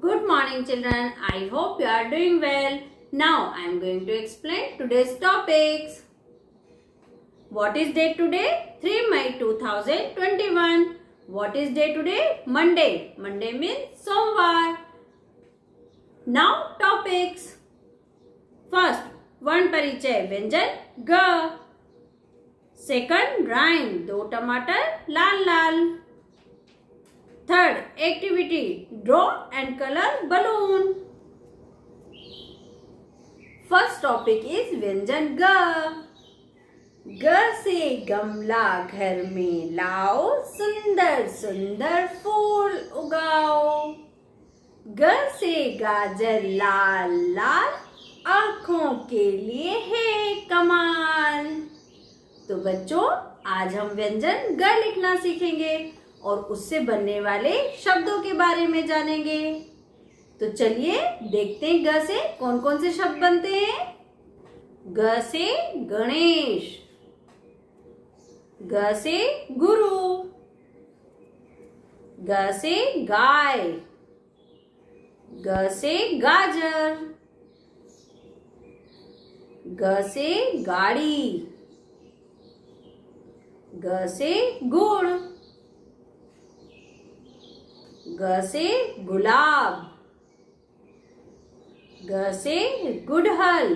Good morning, children. I hope you are doing well. Now I am going to explain today's topics. What is day today? 3 May 2021. What is day today? Monday. Monday means Somvar. Now topics. First, वर्ण परिचय व्यंजन ग. Second, rhyme दो टमाटर लाल लाल. Third, activity draw and color balloon. First topic is व्यंजन ग. ग से गमला घर में लाओ, सुंदर सुंदर फूल उगाओ. ग से गाजर लाल लाल, आँखों के लिए है कमाल. तो बच्चों, आज हम व्यंजन ग लिखना सीखेंगे और उससे बनने वाले शब्दों के बारे में जानेंगे. तो चलिए देखते हैं ग से कौन कौन से शब्द बनते हैं. ग से गणेश, ग से गुरु, ग से गाय, ग से गाजर, ग से गाड़ी, ग से गुड़, ग से गुलाब, ग से गुड़हल,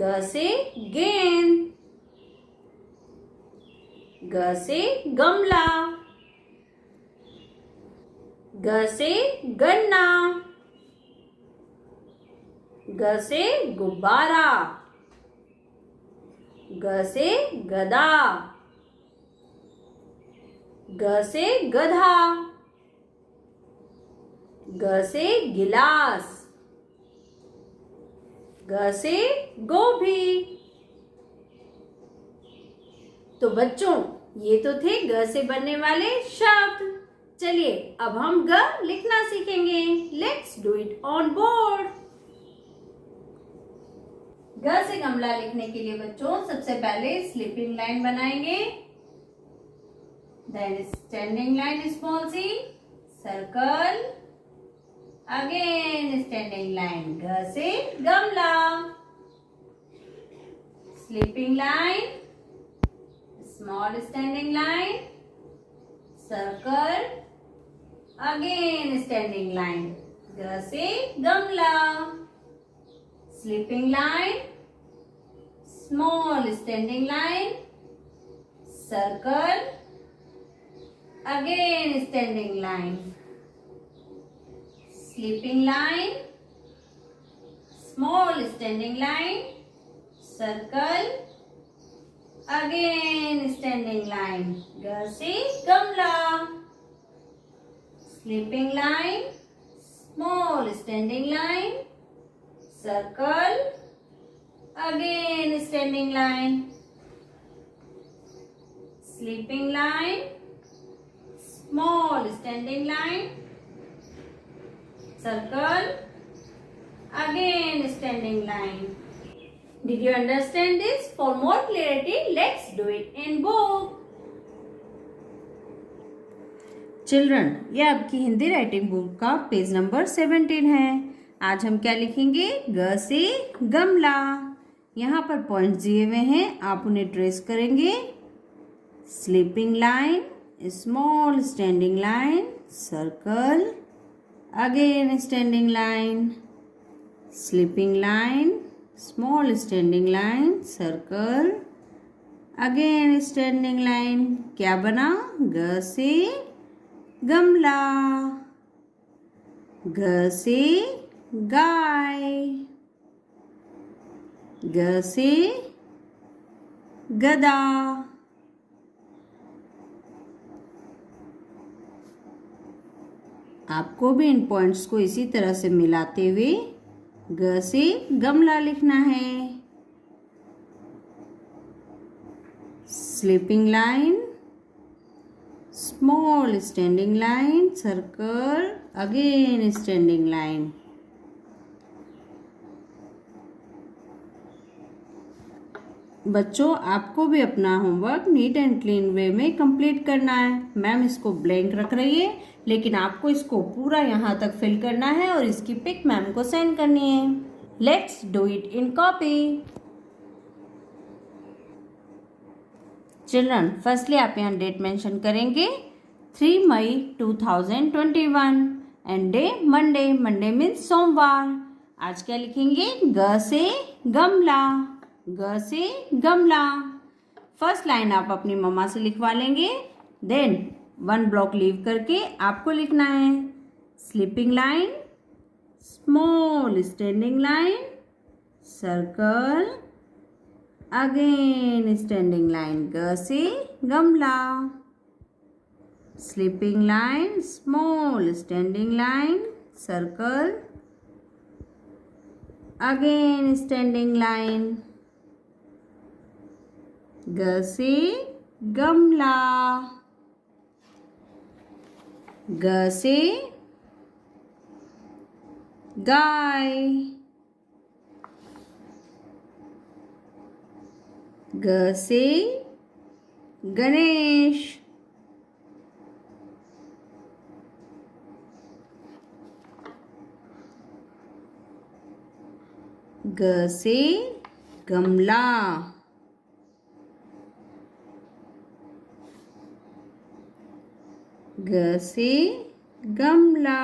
ग से गेंद, ग से गमला, ग से गन्ना, ग से गुब्बारा, ग से गदा, ग से गधा, ग से गिलास, ग से गोभी. तो बच्चों, ये तो थे ग से बनने वाले शब्द. चलिए अब हम ग लिखना सीखेंगे. Let's do it on board. ग से गमला लिखने के लिए बच्चों सबसे पहले स्लीपिंग लाइन बनाएंगे. Then standing line small c, circle, again standing line. G से गमला, sleeping line, small standing line, circle, again standing line. G से गमला, sleeping line, small standing line, circle, again standing line, sleeping line, small standing line, circle, again standing line. G से गमला, sleeping line, small standing line, circle, again standing line, sleeping line, small standing line, circle, again standing line. Did you understand this? For more clarity, let's do it in book. Children, ये आपकी Hindi writing book का page number 17 है. आज हम क्या लिखेंगे? ग से गमला. यहाँ पर पॉइंट्स दिए हुए हैं, आप उन्हें ट्रेस करेंगे. Sleeping line, small standing line, circle, again standing line, sleeping line, small standing line, circle, again standing line. क्या बना? ग से गमला, घ से गाय, ग से गधा, आपको भी इन पॉइंट्स को इसी तरह से मिलाते हुए ग से गमला लिखना है. Sleeping line, small standing line, circle, again standing line. बच्चों, आपको भी अपना होमवर्क नीट एंड क्लीन वे में कंप्लीट करना है। मैम इसको ब्लैंक रख रही है, लेकिन आपको इसको पूरा यहाँ तक फिल करना है और इसकी पिक मैम को सेंड करनी है। Let's do it in copy. Children, firstly आप यहाँ डेट मेंशन करेंगे 3 मई 2021 and day Monday. Monday means सोमवार। आज क्या लिखेंगे? ग से गमला, ग से गमला। फर्स्ट लाइन आप अपनी मम्मा से लिखवा लेंगे, देन 1 ब्लॉक लीव करके आपको लिखना है sleeping line, small standing line, circle, again standing line, ग से गमला, sleeping line, small standing line, circle, again standing line, ग से गमला, ग से गाय, ग से गणेश, ग से गमला, ग से गमला।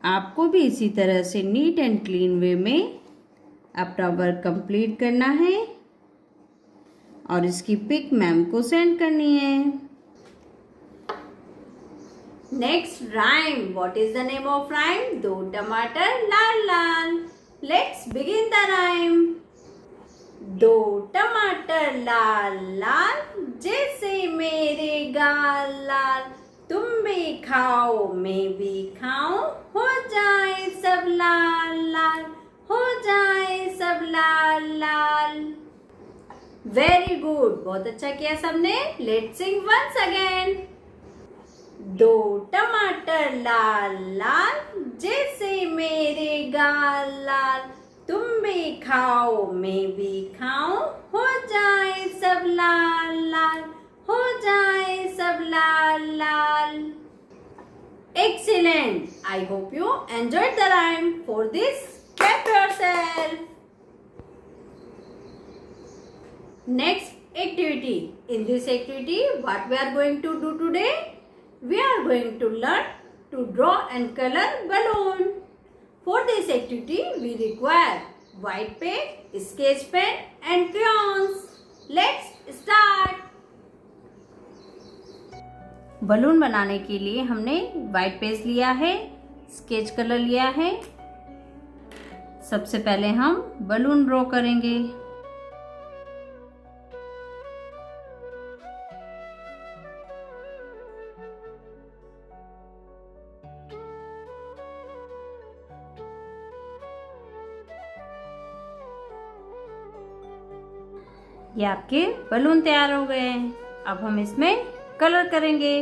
आपको भी इसी तरह से नीट एंड क्लीन वे में अपना वर्क कंप्लीट करना है और इसकी पिक मैम को सेंड करनी है। Next rhyme. What is the name of rhyme? 2 टमाटर लाल लाल। Let's begin the rhyme. 2 टमाटर लाल लाल, जैसे मेरे गाल लाल, तुम भी खाओ मैं भी खाऊं, हो जाए सब लाल लाल, हो जाए सब लाल लाल। वेरी गुड, बहुत अच्छा किया सबने। Let's Singh once again. 2 टमाटर लाल लाल, जैसे मेरे गाल लाल, तुम भी खाओ मैं भी खाऊं, हो जाए सब लाल लाल, हो जाए सब लाल लाल। Excellent! I hope you enjoyed the rhyme. For this, clap yourself. Next activity. In this activity, what we are going to do today? We are going to learn to draw and color balloon. For this activity, we require white pen, sketch pen and crayons. Let's start. Balloon बनाने के लिए हमने white page लिया है, sketch colour लिया है। सबसे पहले हम बलून ड्रॉ करेंगे। ये आपके बलून तैयार हो गए हैं। अब हम इसमें कलर करेंगे।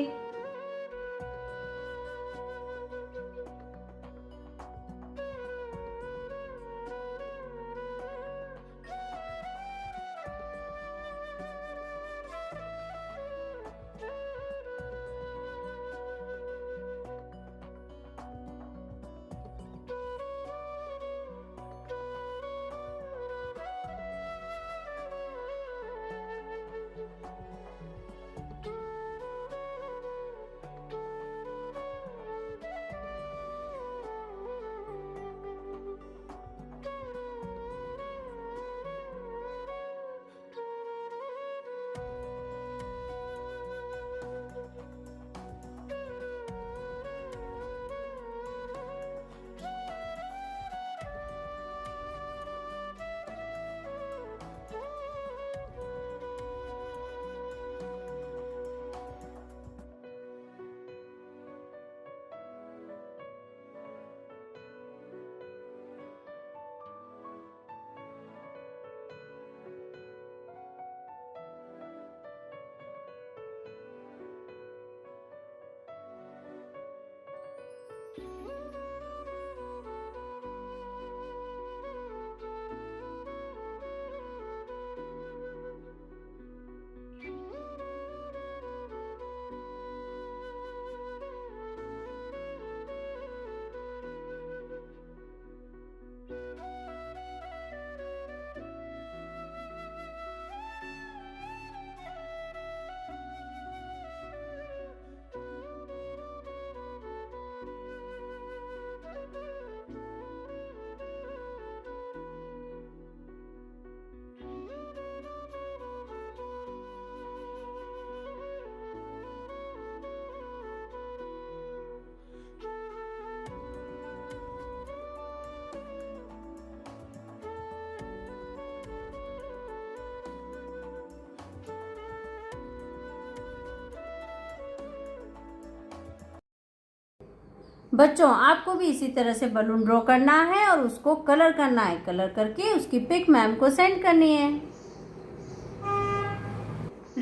बच्चों आपको भी इसी तरह से बलून ड्रॉ करना है और उसको कलर करना है। कलर करके उसकी पिक मैम को सेंड करनी है।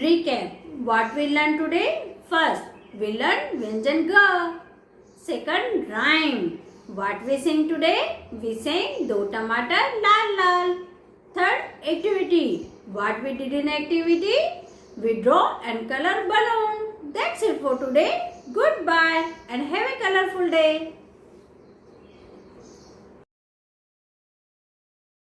Recap what we learned today. First, we learned Vyanjan G. Second, rhyme. What we sing today? We sang Do Tomato Lal Lal. Third, activity. What we did in activity? We draw and color balloon. That's it for today. Goodbye and have a colorful day.